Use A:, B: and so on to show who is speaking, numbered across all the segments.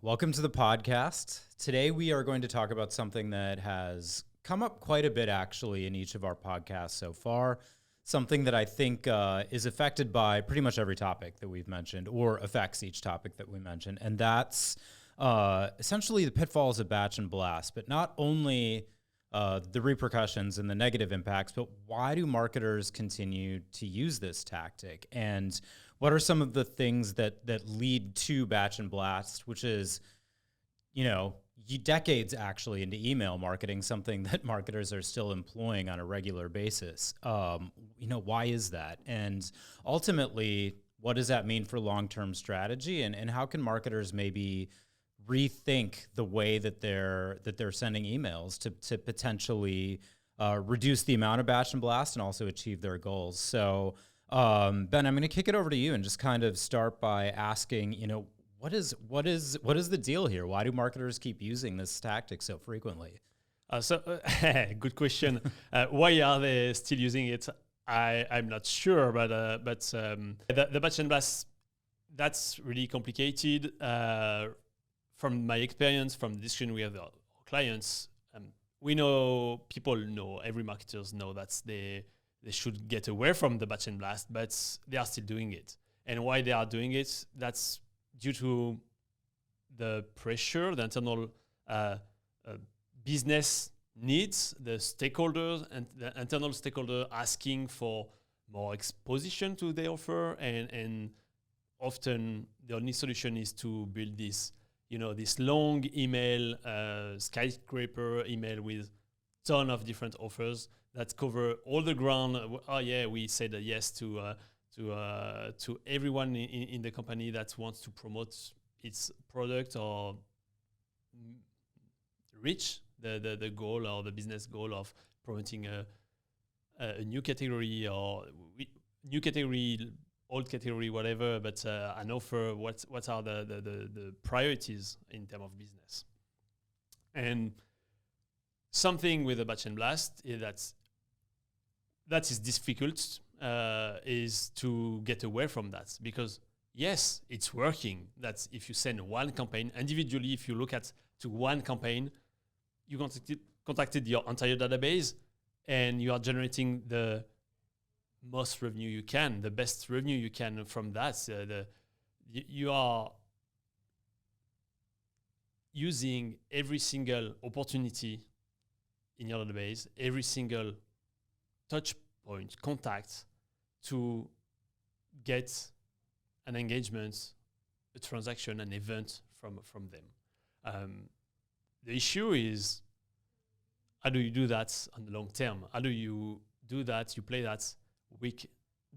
A: Welcome to the podcast. Today we are going to talk about something that has come up quite a bit actually in each of our podcasts so far. Something that I think is affected by pretty much every topic that we've mentioned or affects each topic that we mentioned. And that's essentially the pitfalls of batch and blast, but not only the repercussions and the negative impacts, but why do marketers continue to use this tactic? And what are some of the things that lead to batch and blast, which is, decades actually into email marketing, something that marketers are still employing on a regular basis. Why is that? And ultimately, what does that mean for long-term strategy? And how can marketers maybe rethink the way that they're sending emails to potentially reduce the amount of batch and blast and also achieve their goals? So Ben, I'm going to kick it over to you and just kind of start by asking, what is the deal here? Why do marketers keep using this tactic so frequently?
B: Good question. Why are they still using it? I'm not sure, but the batch and blast, that's really complicated. From my experience, from the discussion we have with our clients, every marketers know that they should get away from the batch and blast, but they are still doing it. And why they are doing it, that's due to the pressure, the internal business needs, the stakeholders and the internal stakeholder asking for more exposition to their offer. And often the only solution is to build this long email, skyscraper email with ton of different offers that cover all the ground. Oh yeah, we said yes to everyone in the company that wants to promote its product or reach the goal or the business goal of promoting a new category or new category, old category, whatever. But an offer. What are the priorities in terms of business? And something with a batch and blast is that is difficult is to get away from that, because yes, it's working. That's if you send one campaign individually. If you look at to one campaign, you contacted your entire database, and you are generating the most revenue you can, the best revenue you can from that. You are using every single opportunity in your database, every single touch point, contact, to get an engagement, a transaction, an event from them. The issue is, how do you do that on the long term? How do you do that? You play that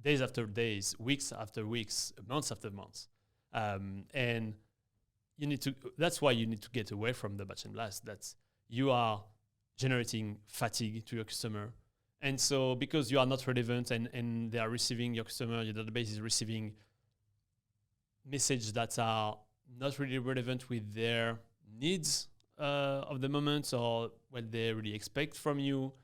B: days after days, weeks after weeks, months after months. And that's why you need to get away from the batch and blast. That you are generating fatigue to your customer. And so because you are not relevant and they are receiving, your customer, your database is receiving messages that are not really relevant with their needs of the moment or what they really expect from you,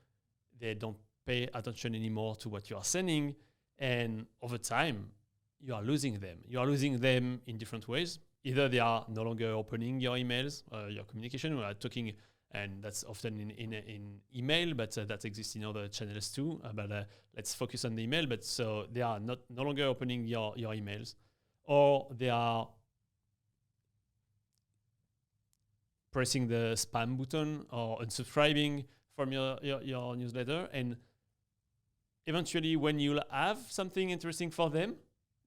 B: they don't pay attention anymore to what you are sending. And over time, you are losing them. You are losing them in different ways. Either they are no longer opening your emails, your communication. We are talking, and that's often in email, but that exists in other channels too. But let's focus on the email. But so they are no longer opening your emails, or they are pressing the spam button or unsubscribing from your newsletter. And eventually, when you have something interesting for them,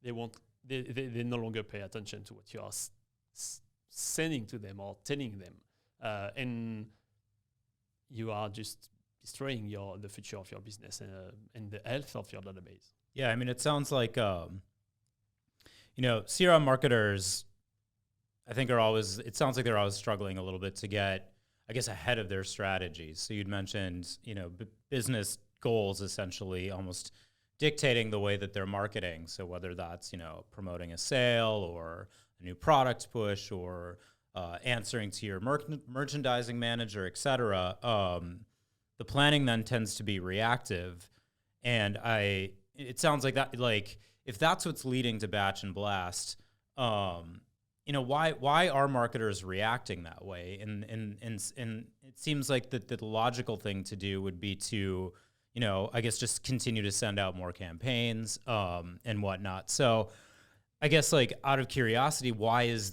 B: they no longer pay attention to what you are sending to them or telling them. And you are just destroying the future of your business and the health of your database.
A: Yeah, I mean, it sounds like, CRM marketers, I think it sounds like they're always struggling a little bit to get, I guess, ahead of their strategies. So you'd mentioned, business goals essentially almost dictating the way that they're marketing. So whether that's, promoting a sale or a new product push or answering to your merchandising manager, et cetera, the planning then tends to be reactive. And it sounds like that, like if that's what's leading to batch and blast, why are marketers reacting that way? And it seems like that the logical thing to do would be to, I guess just continue to send out more campaigns and whatnot. So I guess like out of curiosity, why is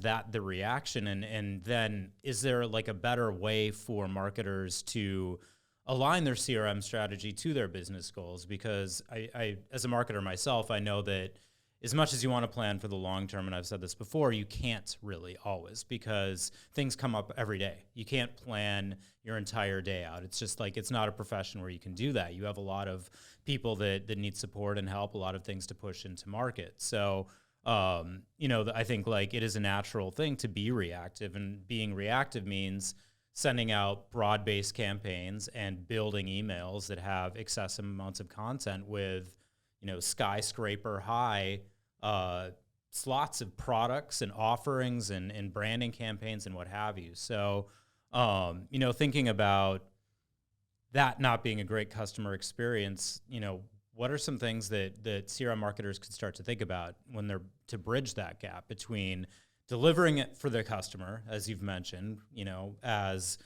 A: that the reaction? And then is there like a better way for marketers to align their CRM strategy to their business goals? Because I as a marketer myself, I know that as much as you want to plan for the long term, and I've said this before, you can't really always, because things come up every day. You can't plan your entire day out. It's just like, it's not a profession where you can do that. You have a lot of people that need support and help, a lot of things to push into market. So, I think like it is a natural thing to be reactive, and being reactive means sending out broad-based campaigns and building emails that have excessive amounts of content with, skyscraper high slots of products and offerings and branding campaigns and what have you. So, thinking about that not being a great customer experience, what are some things that CRM marketers could start to think about when they're to bridge that gap between delivering it for their customer, as you've mentioned, as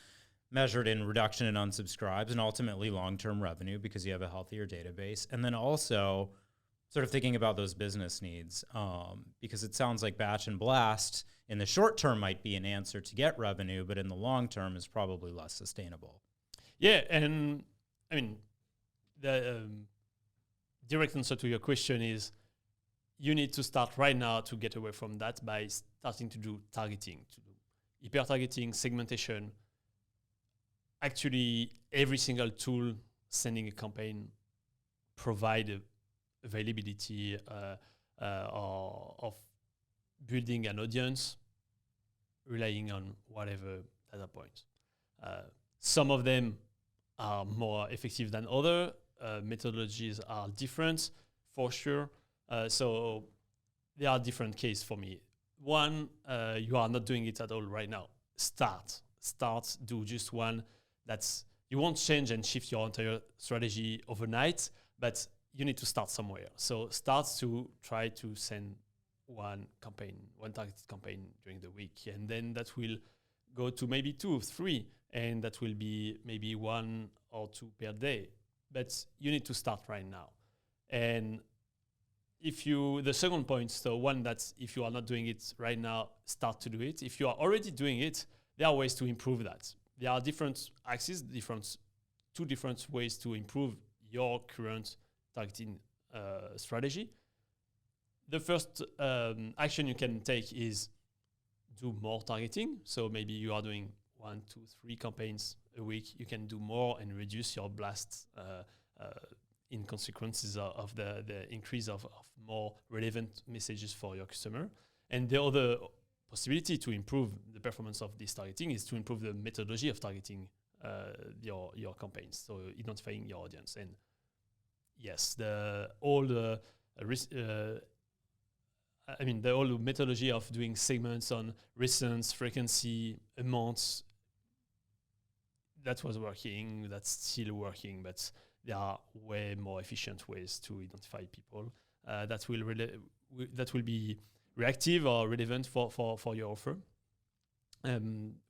A: measured in reduction in unsubscribes and ultimately long-term revenue because you have a healthier database, and then also sort of thinking about those business needs, because it sounds like batch and blast in the short term might be an answer to get revenue, but in the long term is probably less sustainable.
B: Yeah, and I mean, the direct answer to your question is you need to start right now to get away from that by starting to do targeting, to do hyper-targeting, segmentation. Actually, every single tool sending a campaign provide availability of building an audience relying on whatever data points. Some of them are more effective than other. Methodologies are different, for sure. So there are different cases for me. One, you are not doing it at all right now. Start, do just one. You won't change and shift your entire strategy overnight, but you need to start somewhere. So start to try to send one targeted campaign during the week, and then that will go to maybe 2 or 3, and that will be maybe 1 or 2 per day. But you need to start right now. And the second point, so one, that's if you are not doing it right now, start to do it. If you are already doing it, there are ways to improve that. There are different axes, two different ways to improve your current targeting strategy. The first action you can take is do more targeting. So maybe you are doing 1, 2, 3 campaigns a week. You can do more and reduce your blasts in consequences of the increase of more relevant messages for your customer. And the other possibility to improve the performance of this targeting is to improve the methodology of targeting your campaigns, so identifying your audience. And yes, the whole methodology of doing segments on recent, frequency, amounts, that was working, that's still working, but there are way more efficient ways to identify people that will be reactive or relevant for your offer,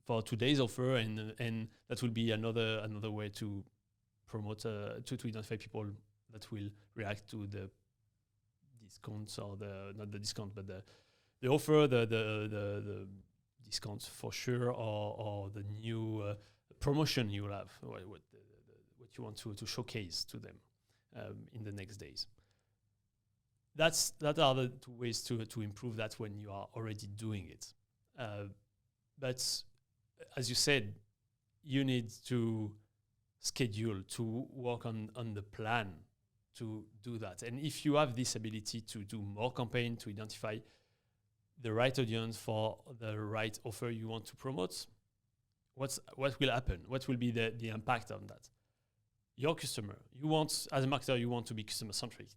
B: for today's offer, and that will be another way to promote to identify people that will react to the discounts, or not the discount, but the offer, the discounts for sure, or the new promotion you will have, what you want to showcase to them in the next days. That are the 2 ways to improve that when you are already doing it. But as you said, you need to schedule, to work on the plan to do that. And if you have this ability to do more campaign, to identify the right audience for the right offer you want to promote, what will happen? What will be the impact on that? Your customer, as a marketer, you want to be customer-centric.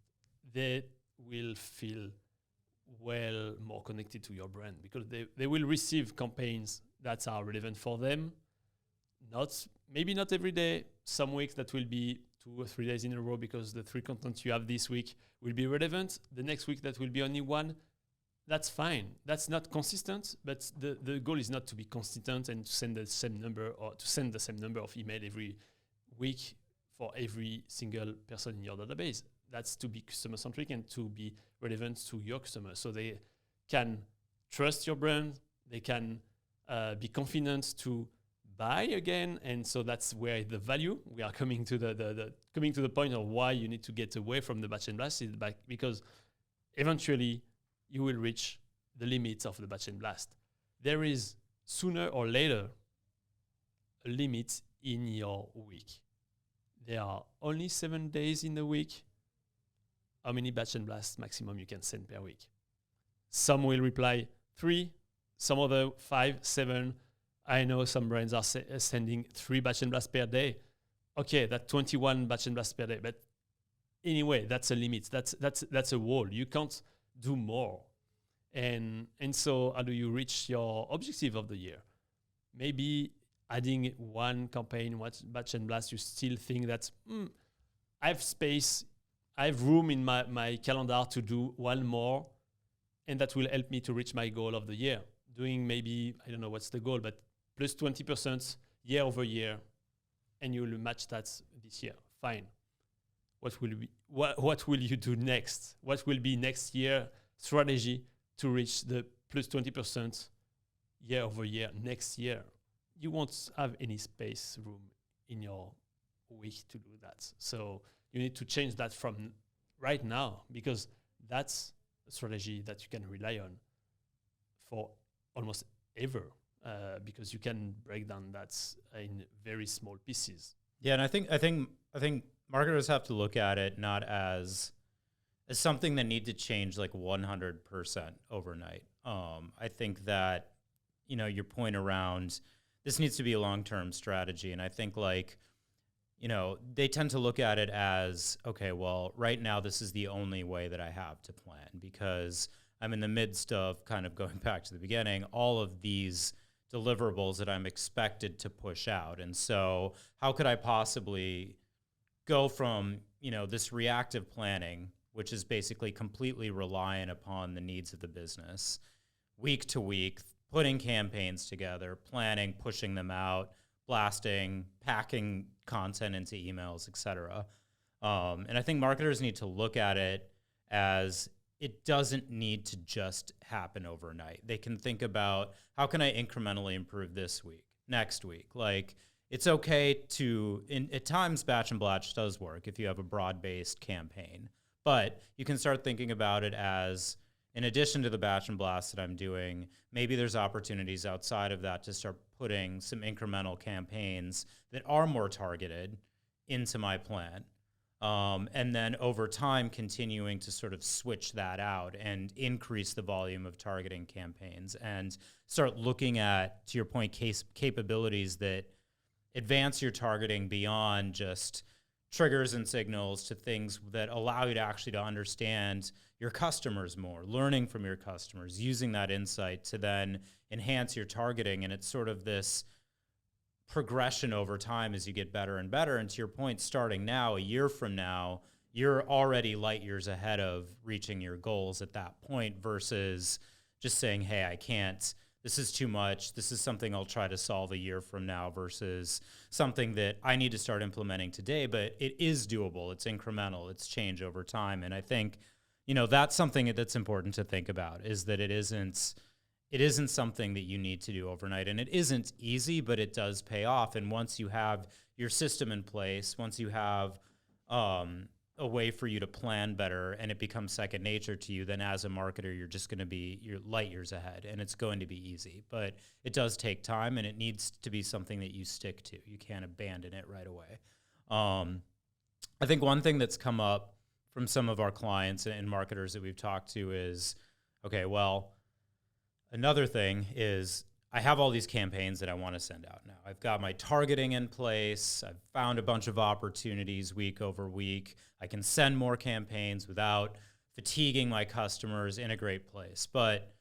B: They will feel well more connected to your brand because they will receive campaigns that are relevant for them. Maybe not every day. Some weeks that will be 2 or 3 days in a row because the 3 content you have this week will be relevant. The next week that will be only 1. that's fine. That's not consistent, but the goal is not to be consistent and to send the same number or to send the same number of email every week for every single person in your database. That's to be customer centric and to be relevant to your customers, so they can trust your brand. They can be confident to buy again, and so that's where the value. We are coming to the coming to the point of why you need to get away from the batch and blast, is because eventually you will reach the limits of the batch and blast. There is sooner or later a limit in your week. There are only 7 days in the week. How many batch and blast maximum you can send per week? Some will reply 3, some other 5, 7. I know some brands are sending 3 batch and blast per day. Okay, that's 21 batch and blast per day. But anyway, that's a limit. That's a wall. You can't do more. And so how do you reach your objective of the year? Maybe adding one campaign, one batch and blast, you still think that I have space, I have room in my calendar to do one more, and that will help me to reach my goal of the year. Doing maybe, I don't know what's the goal, but plus 20% year over year, and you will match that this year. Fine. What will you do next? What will be next year strategy to reach the plus 20% year over year next year? You won't have any space room in your week to do that. So you need to change that from right now, because that's a strategy that you can rely on for almost ever, because you can break down that in very small pieces.
A: Yeah, and I think marketers have to look at it not as something that need to change like 100% overnight. I think that, your point around this needs to be a long-term strategy. And I think they tend to look at it as, okay, well, right now this is the only way that I have to plan, because I'm in the midst of kind of going back to the beginning, all of these deliverables that I'm expected to push out. And so how could I possibly go from, this reactive planning, which is basically completely reliant upon the needs of the business, week to week, putting campaigns together, planning, pushing them out, blasting, packing content into emails, et cetera. And I think marketers need to look at it as it doesn't need to just happen overnight. They can think about, how can I incrementally improve this week, next week? It's okay to, at times, batch and blast does work if you have a broad-based campaign. But you can start thinking about it as, in addition to the batch and blast that I'm doing, maybe there's opportunities outside of that to start putting some incremental campaigns that are more targeted into my plan. And then over time, continuing to sort of switch that out and increase the volume of targeting campaigns, and start looking at, to your point, capabilities that advance your targeting beyond just triggers and signals to things that allow you to actually to understand your customers more, learning from your customers, using that insight to then enhance your targeting. And it's sort of this progression over time as you get better and better. And to your point, starting now, a year from now, you're already light years ahead of reaching your goals at that point, versus just saying, hey, I can't, this is too much, this is something I'll try to solve a year from now, versus something that I need to start implementing today, but it is doable, it's incremental, it's change over time. And I think, that's something that's important to think about, is that it isn't something that you need to do overnight, and it isn't easy, but it does pay off. And once you have your system in place, once you have a way for you to plan better, and it becomes second nature to you, then as a marketer, you're light years ahead, and it's going to be easy. But it does take time, and it needs to be something that you stick to. You can't abandon it right away. I think one thing that's come up from some of our clients and marketers that we've talked to is, okay, well, another thing is, I have all these campaigns that I want to send out now. I've got my targeting in place. I've found a bunch of opportunities week over week. I can send more campaigns without fatiguing my customers, in a great place. But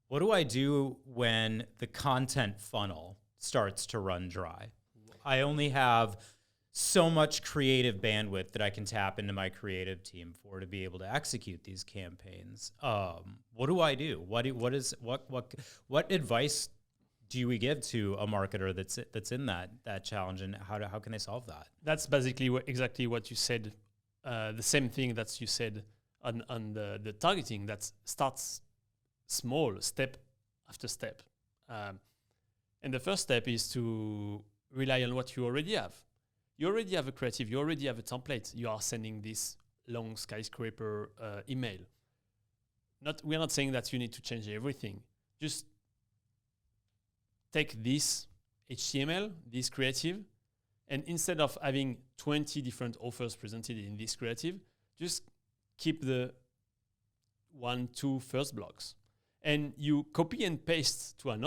A: what do I do when the content funnel starts to run dry? I only have so much creative bandwidth that I can tap into my creative team for to be able to execute these campaigns. What do I do? What advice do we give to a marketer that's in that challenge, and how can they solve that?
B: That's basically exactly what you said. The same thing that you said on the targeting, that starts small, step after step. And the first step is to rely on what you already have. You already have a creative, you already have a template. You are sending this long skyscraper email. We're not saying that you need to change everything. Just take this HTML, this creative, and instead of having 20 different offers presented in this creative, just keep the 1-2 first blocks. And you copy and paste to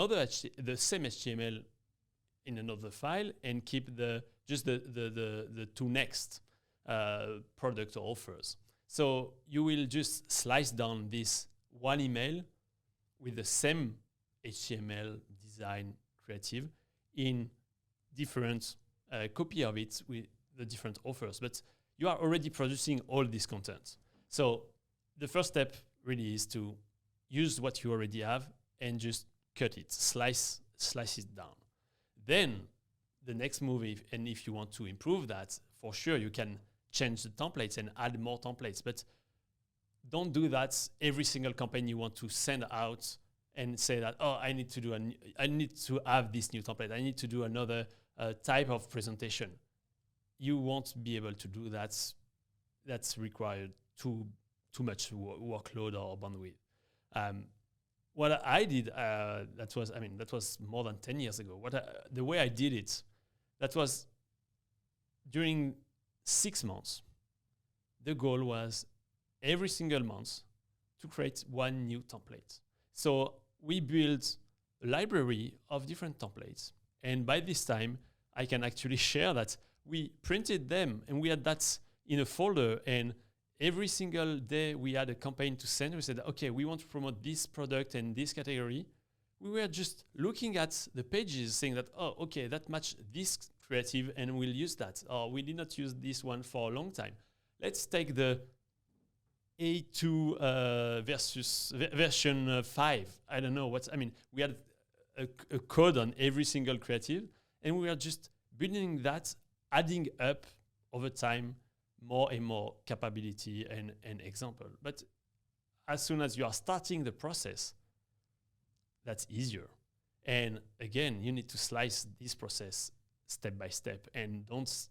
B: the same HTML in another file, and keep the 2 next product or offers. So you will just slice down this one email with the same HTML design creative in different copy of it with the different offers. But you are already producing all this content. So the first step really is to use what you already have and just cut it, slice it down. Then the next move, if you want to improve that, for sure you can change the templates and add more templates. But don't do that every single campaign you want to send out and say that, oh, I need to have this new template. I need to do another type of presentation. You won't be able to do that. That's required too much workload or bandwidth. What I did, that was more than 10 years ago. The way I did it, that was during 6 months. The goal was every single month to create one new template. So we built a library of different templates. And by this time, I can actually share that we printed them and we had that in a folder, and every single day we had a campaign to send. We said, okay, we want to promote this product and this category. We were just looking at the pages saying that, oh, okay, that matched this creative and we'll use that. Or we did not use this one for a long time. Let's take the A2 versus version 5. I don't know we had a code on every single creative, and we were just building that, adding up over time more and more capability and example. But as soon as you are starting the process, that's easier. And again, you need to slice this process step by step, and don't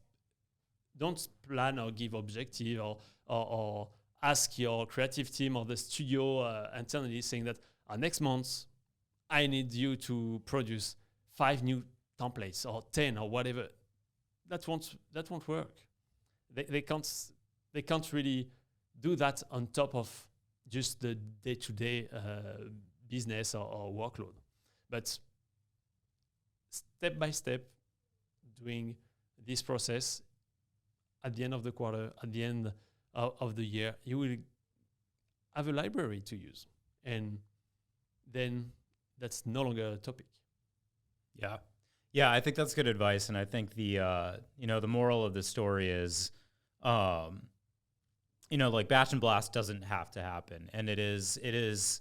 B: plan or give objective or ask your creative team or the studio internally saying that next month I need you to produce 5 new templates or 10 or whatever. That won't work. They can't really do that on top of just the day-to-day business or workload. But step by step, doing this process, at the end of the quarter, at the end of the year, you will have a library to use. And then that's no longer a topic.
A: Yeah. Yeah, I think that's good advice. And I think the moral of the story is, like batch and blast doesn't have to happen. And it is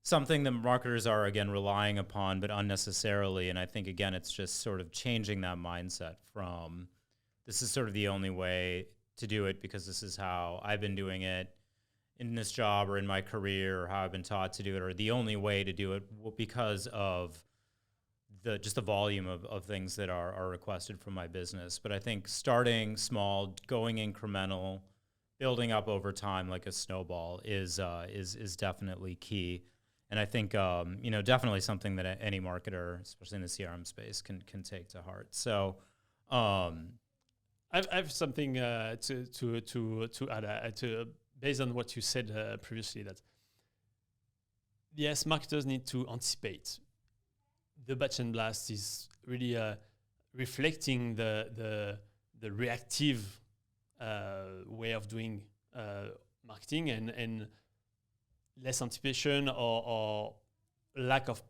A: something that marketers are, again, relying upon, but unnecessarily. And I think, again, it's just sort of changing that mindset from this is sort of the only way to do it because this is how I've been doing it in this job or in my career, or how I've been taught to do it, or the only way to do it because of the volume of things that are requested from my business. But I think starting small, going incremental, building up over time like a snowball is definitely key. And I think definitely something that any marketer, especially in the CRM space, can take to heart. So
B: I have something to add based on what you said previously, that yes, marketers need to anticipate. The batch and blast is really reflecting the reactive way of doing marketing, and less anticipation or lack of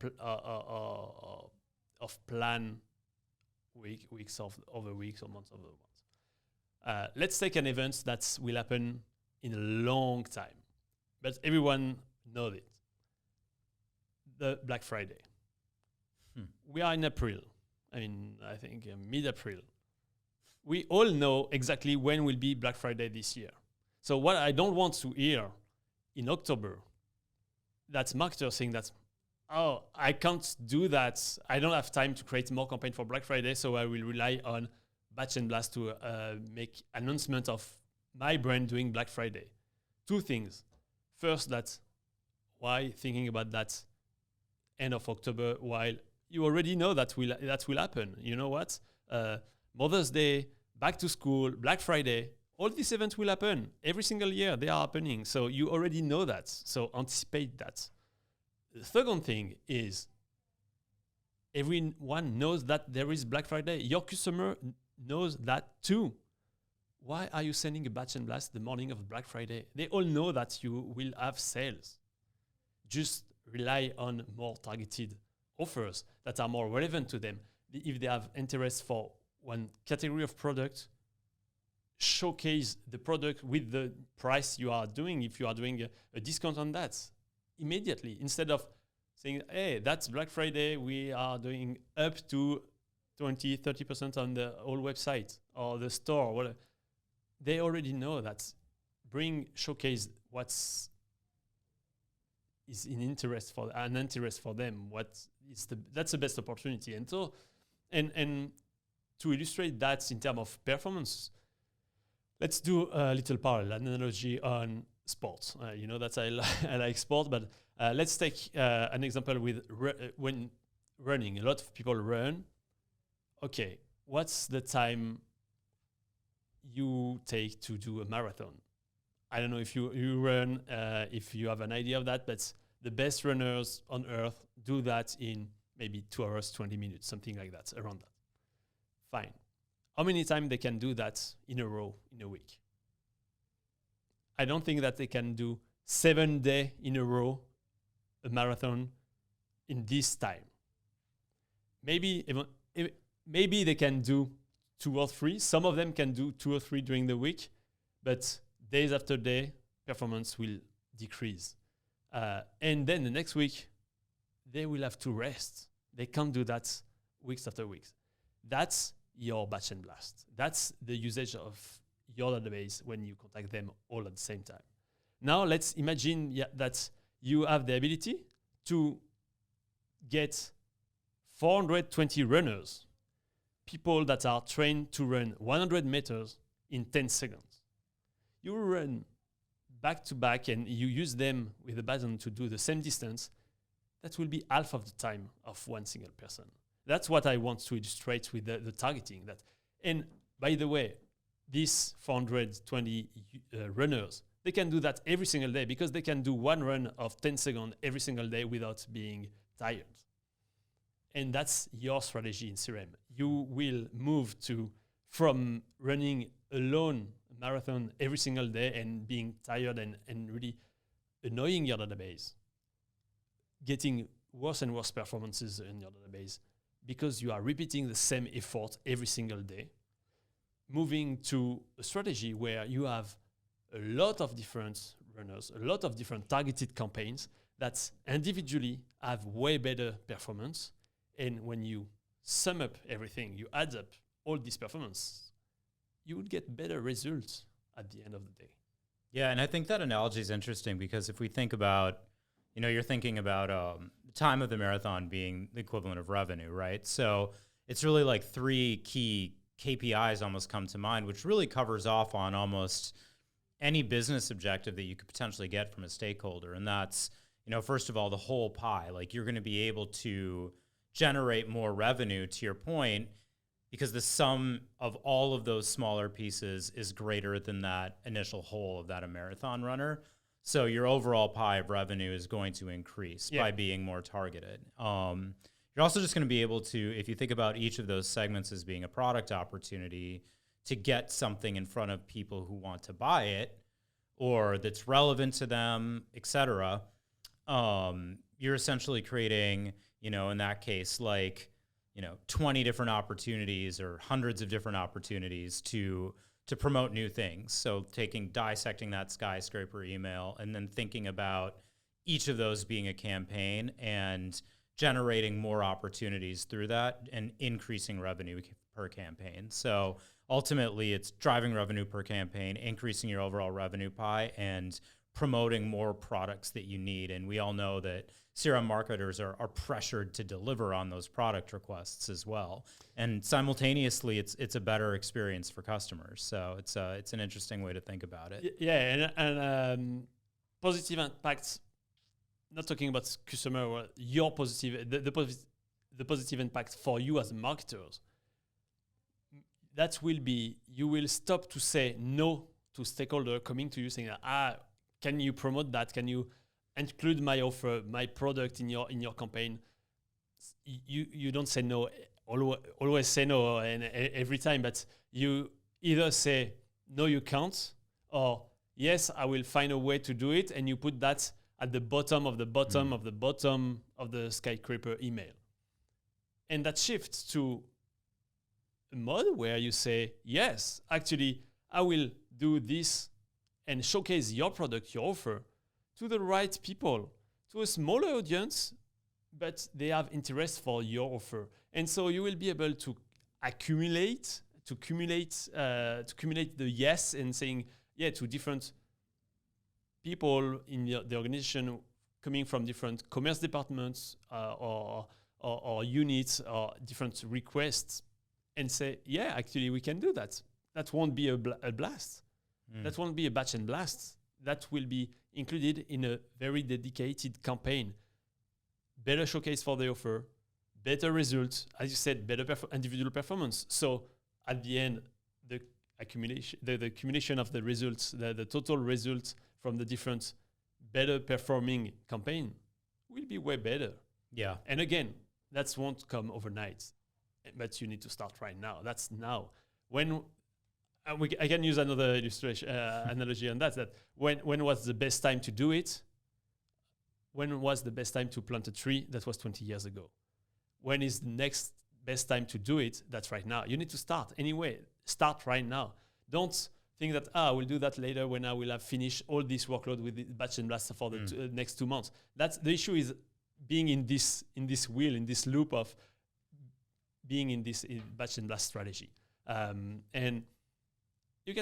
B: plan weeks over weeks or months over months. Let's take an event that will happen in a long time, but everyone knows it. The Black Friday. We are in April. I think mid-April. We all know exactly when will be Black Friday this year. So what I don't want to hear in October, that's marketers saying that, oh, I can't do that. I don't have time to create more campaign for Black Friday, so I will rely on Batch and Blast to make announcement of my brand doing Black Friday. Two things. First, that's why thinking about that end of October while you already know that will happen. You know what? Mother's Day, back to school, Black Friday, all these events will happen. Every single year they are happening. So you already know that. So anticipate that. The second thing is everyone knows that there is Black Friday. Your customer knows that too. Why are you sending a batch and blast the morning of Black Friday? They all know that you will have sales. Just rely on more targeted offers that are more relevant to them. If they have interest for one category of product, showcase the product with the price you are doing. If you are doing a discount on that immediately, instead of saying, hey, that's Black Friday, we are doing up to 20, 30% on the whole website or the store. Whatever. They already know that. Showcase what's is an interest for them. That's the best opportunity. And so, and to illustrate that in terms of performance, let's do a little parallel analogy on sports. You know that I like sport, but let's take an example with when running. A lot of people run. Okay, what's the time you take to do a marathon? I don't know if you run, if you have an idea of that, but the best runners on earth do that in maybe 2 hours, 20 minutes, something like that, around that. Fine. How many times they can do that in a row in a week? I don't think that they can do 7 days in a row a marathon in this time. Maybe they can do 2 or 3. Some of them can do 2 or 3 during the week, but days after day, performance will decrease. And then the next week, they will have to rest. They can't do that weeks after weeks. That's your batch and blast. That's the usage of your database when you contact them all at the same time. Now let's imagine that you have the ability to get 420 runners, people that are trained to run 100 meters in 10 seconds. You run back to back and you use them with a baton to do the same distance. That will be half of the time of one single person. That's what I want to illustrate with the targeting. And by the way, these 420 runners, they can do that every single day because they can do one run of 10 seconds every single day without being tired. And that's your strategy in CRM. You will move from running alone a marathon every single day and being tired and really annoying your database, getting worse and worse performances in your database because you are repeating the same effort every single day, moving to a strategy where you have a lot of different runners, a lot of different targeted campaigns that individually have way better performance. And when you sum up everything, you add up all this performance, you would get better results at the end of the day.
A: Yeah, and I think that analogy is interesting because if we think about, you're thinking about the time of the marathon being the equivalent of revenue, right? So it's really like 3 key KPIs almost come to mind, which really covers off on almost any business objective that you could potentially get from a stakeholder. And that's, first of all, the whole pie. Like you're going to be able to generate more revenue, to your point, because the sum of all of those smaller pieces is greater than that initial whole of that marathon runner. So your overall pie of revenue is going to increase by being more targeted. You're also just going to be able to, if you think about each of those segments as being a product opportunity, to get something in front of people who want to buy it or that's relevant to them, et cetera, you're essentially creating, in that case, 20 different opportunities or hundreds of different opportunities to to promote new things. So dissecting that skyscraper email and then thinking about each of those being a campaign and generating more opportunities through that and increasing revenue per campaign. So ultimately, it's driving revenue per campaign, increasing your overall revenue pie, and promoting more products that you need. And we all know that CRM marketers are pressured to deliver on those product requests as well. And simultaneously, it's a better experience for customers. So it's an interesting way to think about it.
B: Yeah, and positive impacts. Not talking about customer or your positive, the positive impact for you as marketers. That will be, you will stop to say no to stakeholder coming to you saying, can you promote that? Can you include my offer, my product in your campaign? You don't say no, always say no and every time, but you either say, no, you can't, or yes, I will find a way to do it. And you put that at the bottom of the bottom of the bottom of the skyscraper email. And that shifts to a mode where you say, yes, actually, I will do this and showcase your product, your offer to the right people, to a smaller audience, but they have interest for your offer. And so you will be able to accumulate the yes and saying, yeah, to different people in the organization coming from different commerce departments or units or different requests, and say, yeah, actually we can do that. That won't be a blast. That won't be a batch and blast. That will be included in a very dedicated campaign. Better showcase for the offer, better results, as you said, better individual performance. So at the end, the accumulation of the results, the total results from the different better performing campaign will be way better.
A: Yeah.
B: And again, that won't come overnight, but you need to start right now. That's now. When I can use another illustration analogy on that. That when was the best time to do it? When was the best time to plant a tree? That was 20 years ago. When is the next best time to do it? That's right now. You need to start anyway. Start right now. Don't think that I will do that later when I will have finished all this workload with the batch and blast for the next 2 months. That's the issue, is being in this wheel, in this loop of being in this batch and blast strategy. And you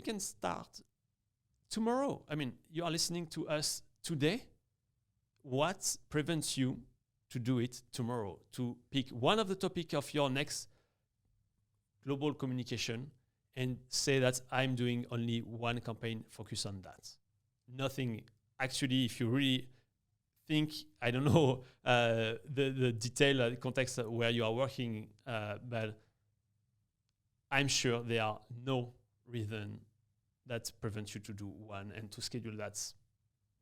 B: can start tomorrow. I mean, you are listening to us today. What prevents you to do it tomorrow? To pick one of the topics of your next global communication and say that I'm doing only one campaign, focus on that. Nothing. Actually, if you really think, I don't know the detailed context where you are working, but I'm sure there are no reason that prevents you to do one and to schedule that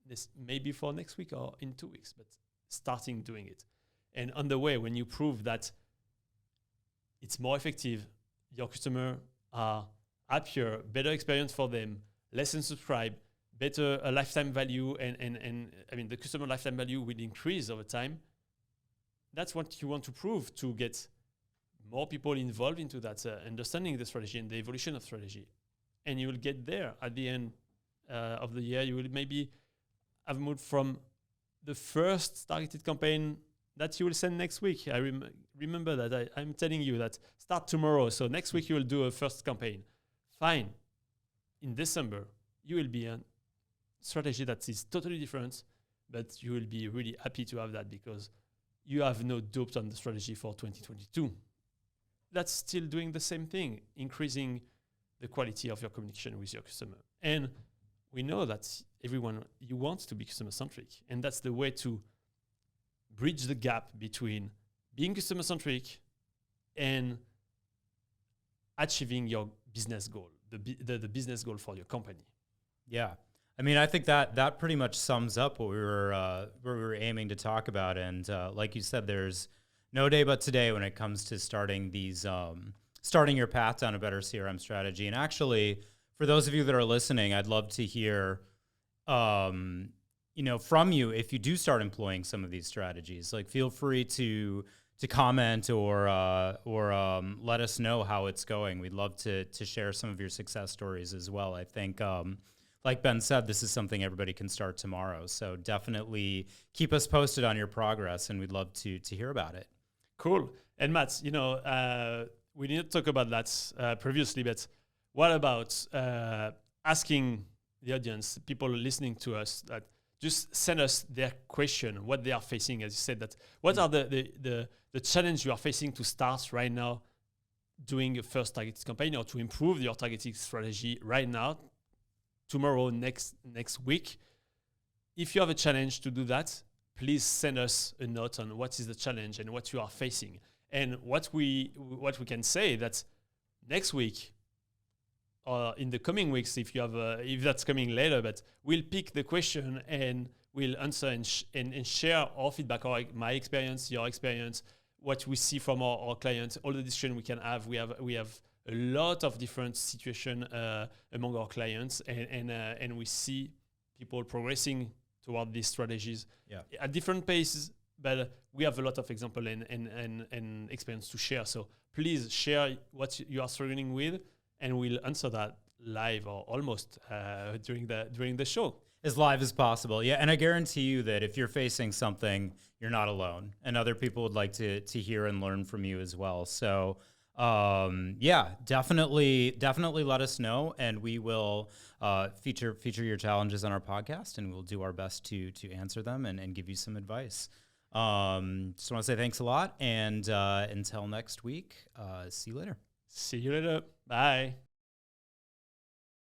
B: this maybe for next week or in 2 weeks, but starting doing it. And on the way, when you prove that it's more effective, your customer are happier, better experience for them, less unsubscribe, better lifetime value, and I mean the customer lifetime value will increase over time. That's what you want to prove, to get more people involved into that, understanding the strategy and the evolution of strategy. And you will get there at the end of the year. You will maybe have moved from the first targeted campaign that you will send next week. I remember that I'm telling you that start tomorrow. So next week you will do a first campaign. Fine. In December, you will be a strategy that is totally different, but you will be really happy to have that because you have no doubt on the strategy for 2022. That's still doing the same thing, increasing the quality of your communication with your customer. And we know that you want to be customer-centric. And that's the way to bridge the gap between being customer-centric and achieving your business goal, the business goal for your company.
A: Yeah. I mean, I think that pretty much sums up what we were aiming to talk about. And like you said, there's no day but today when it comes to starting your path down a better CRM strategy. And actually, for those of you that are listening, I'd love to hear, from you if you do start employing some of these strategies. Like, feel free to comment or let us know how it's going. We'd love to share some of your success stories as well. I think, like Ben said, this is something everybody can start tomorrow. So definitely keep us posted on your progress, and we'd love to hear about it.
B: Cool. And Matt, we didn't talk about that previously, but what about asking the audience, people listening to us, that just send us their question, what they are facing, as you said, that what are the challenge you are facing to start right now doing a first targeted campaign, or to improve your targeting strategy right now, tomorrow, next week. If you have a challenge to do that, please send us a note on what is the challenge and what you are facing. And what we can say that next week, or in the coming weeks, if that's coming later, but we'll pick the question and we'll answer and share our feedback, or my experience, your experience, what we see from our clients, all the discussion we can have. We have a lot of different situations among our clients, and we see people progressing toward these strategies at different paces. But we have a lot of example and experience to share. So please share what you are struggling with, and we'll answer that live or almost during the show.
A: As live as possible. Yeah. And I guarantee you that if you're facing something, you're not alone, and other people would like to hear and learn from you as well. So definitely let us know, and we will feature your challenges on our podcast, and we'll do our best to answer them and give you some advice. Just want to say thanks a lot, and until next week, see you later.
B: See you later. Bye.